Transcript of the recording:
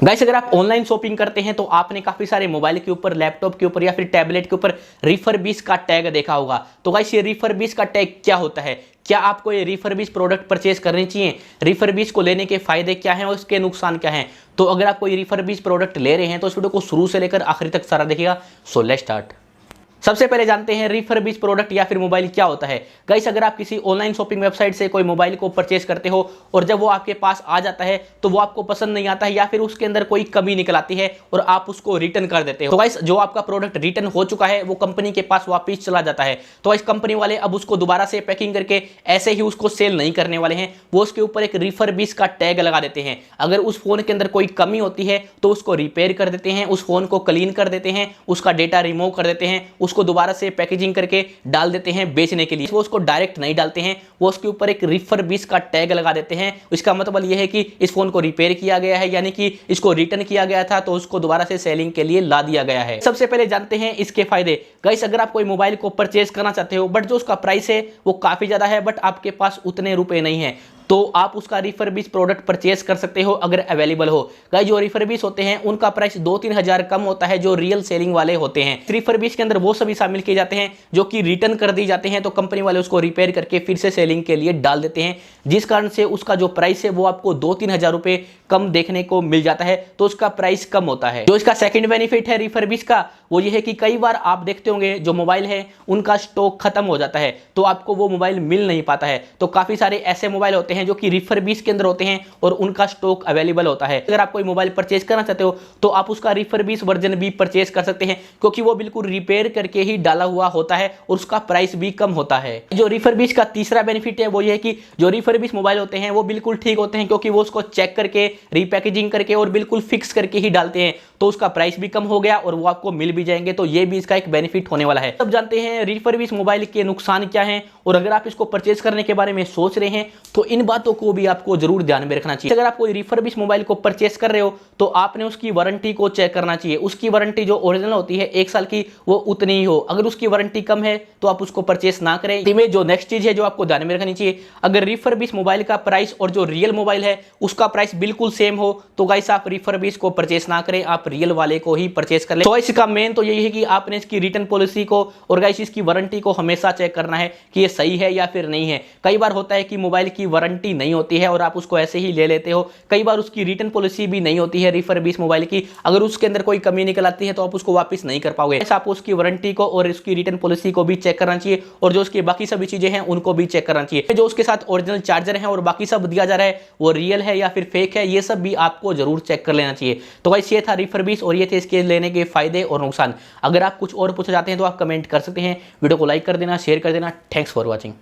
Guys अगर आप online shopping करते हैं तो आपने काफी सारे मोबाइल के ऊपर, लैपटॉप के ऊपर या फिर टैबलेट के ऊपर रिफर्बिश का टैग देखा होगा। तो गाइस ये रिफर्बिश का टैग क्या होता है, क्या आपको ये रिफर्बिश प्रोडक्ट परचेज करनी चाहिए, रिफर्बिश को लेने के फायदे क्या हैं और उसके नुकसान क्या हैं। तो अगर आप कोई रिफर्बिश प्रोडक्ट ले रहे हैं तो इस वीडियो को शुरू से लेकर आखिर तक सारा देखिएगा। So let's start. सबसे पहले जानते हैं रिफर्बिश प्रोडक्ट या फिर मोबाइल क्या होता है। गाइस अगर आप किसी ऑनलाइन शॉपिंग वेबसाइट से कोई मोबाइल को परचेज करते हो और जब वो आपके पास आ जाता है तो वो आपको पसंद नहीं आता है या फिर उसके अंदर कोई कमी निकल आती है और आप उसको रिटर्न कर देते हो, तो गाइस जो आपका प्रोडक्ट रिटर्न हो चुका है वो कंपनी के पास वापिस चला जाता है। तो गाइस कंपनी वाले अब उसको दोबारा से पैकिंग करके ऐसे ही उसको सेल नहीं करने वाले हैं, वो उसके ऊपर एक रिफर्बिश का टैग लगा देते हैं। अगर उस फोन के अंदर कोई कमी होती है तो उसको रिपेयर कर देते हैं, उस फोन को क्लीन कर देते हैं, उसका डेटा रिमूव कर देते हैं, उसको दोबारा से पैकेजिंग करके डाल देते हैं बेचने के लिए। वो उसको डायरेक्ट नहीं डालते हैं, वो उसके ऊपर एक रिफर्बिश का टैग लगा देते हैं। इसका मतलब यह है कि इस फोन को रिपेयर किया गया है, यानी कि इसको रिटर्न किया गया था तो उसको दोबारा से सेलिंग के लिए ला दिया गया है। सबसे पहले जानते हैं इसके फायदे। गाइस अगर आप कोई मोबाइल को परचेज करना चाहते हो बट जो उसका प्राइस है वो काफी ज्यादा है बट आपके पास उतने रुपए नहीं है तो आप उसका रिफर्बिश प्रोडक्ट परचेज कर सकते हो अगर अवेलेबल हो। गाइस जो रिफर्बिश होते हैं उनका प्राइस 2-3 हजार कम होता है जो रियल सेलिंग वाले होते हैं। रिफर्बिश के अंदर वो सभी शामिल किए जाते हैं जो कि रिटर्न कर दी जाते हैं, तो कंपनी वाले उसको रिपेयर करके फिर से सेलिंग के लिए डाल देते हैं, जिस कारण से उसका जो प्राइस है वो आपको 2-3 हजार रुपए कम देखने को मिल जाता है, तो उसका प्राइस कम होता है। जो इसका सेकंड बेनिफिट है रिफर्बिश का वो ये है कि कई बार आप देखते होंगे जो मोबाइल है उनका स्टॉक खत्म हो जाता है तो आपको वो मोबाइल मिल नहीं पाता है। तो काफी सारे ऐसे मोबाइल होते हैं जो कि रिफर्बिश के अंदर होते हैं और उनका स्टॉक अवेलेबल होता है। अगर आप कोई मोबाइल परचेज करना चाहते हो तो आप उसका रिफर्बिश वर्जन भी परचेज कर सकते हैं क्योंकि वो बिल्कुल रिपेयर करके ही डाला हुआ होता है और उसका प्राइस भी कम होता है। जो रिफर्बिश का तीसरा बेनिफिट है वो ये है कि जो रिफर्बिश मोबाइल होते हैं वो बिल्कुल ठीक होते हैं क्योंकि वो उसको चेक करके, रीपैकेजिंग करके और बिल्कुल फिक्स करके ही डालते हैं, तो उसका प्राइस भी कम हो गया और वो आपको मिल भी जाएंगे। तो ये भी इसका एक बेनिफिट होने वाला है। अब जानते हैं रिफर्बिश मोबाइल के नुकसान क्या हैं और अगर आप इसको परचेज करने के बारे में सोच रहे हैं तो इन बातों को भी आपको जरूर ध्यान में रखना चाहिए। अगर आप कोई रिफर्बिश मोबाइल को परचेज कर रहे हो तो आपने उसकी वारंटी को चेक करना चाहिए। उसकी वारंटी जो ओरिजिनल होती है 1 साल की वो उतनी ही हो, अगर उसकी वारंटी कम है तो आप उसको परचेज ना करें। जो नेक्स्ट चीज है जो आपको ध्यान में रखनी चाहिए, अगर रिफर्बिश मोबाइल का प्राइस और जो रियल मोबाइल है उसका प्राइस बिल्कुल सेम हो तो गाइस आप रिफर्बिश को परचेज ना करें, आप रियल वाले को ही परचेज कर ले। तो इसका मेन तो यही है कि आपने इसकी रिटर्न पॉलिसी को और गाइस इसकी वारंटी को हमेशा चेक करना है कि ये सही है या फिर नहीं है। कई बार होता है कि मोबाइल की वारंटी नहीं होती है और आप उसको ऐसे ही ले लेते हो, कई बार उसकी रिटर्न पॉलिसी भी नहीं होती है रिफर्बिश मोबाइल की, अगर उसके अंदर कोई कमी निकल आती है तो आप उसको वापस नहीं कर पाओगे। ऐसा आपको उसकी वारंटी को और उसकी रिटर्न पॉलिसी को भी चेक करना चाहिए और जो उसकी बाकी सभी चीजें हैं उनको भी चेक करना चाहिए। जो उसके साथ ओरिजिनल चार्जर है और बाकी सब दिया जा रहा है वो रियल है या फिर फेक है, ये सब भी आपको जरूर चेक कर लेना चाहिए। तो गाइस ये था रिफर्बिश और ये थे इसके लेने के फायदे और नुकसान। अगर आप कुछ और पूछना चाहते हैं तो आप कमेंट कर सकते हैं। वीडियो को लाइक कर देना, शेयर कर देना। Thanks for watching.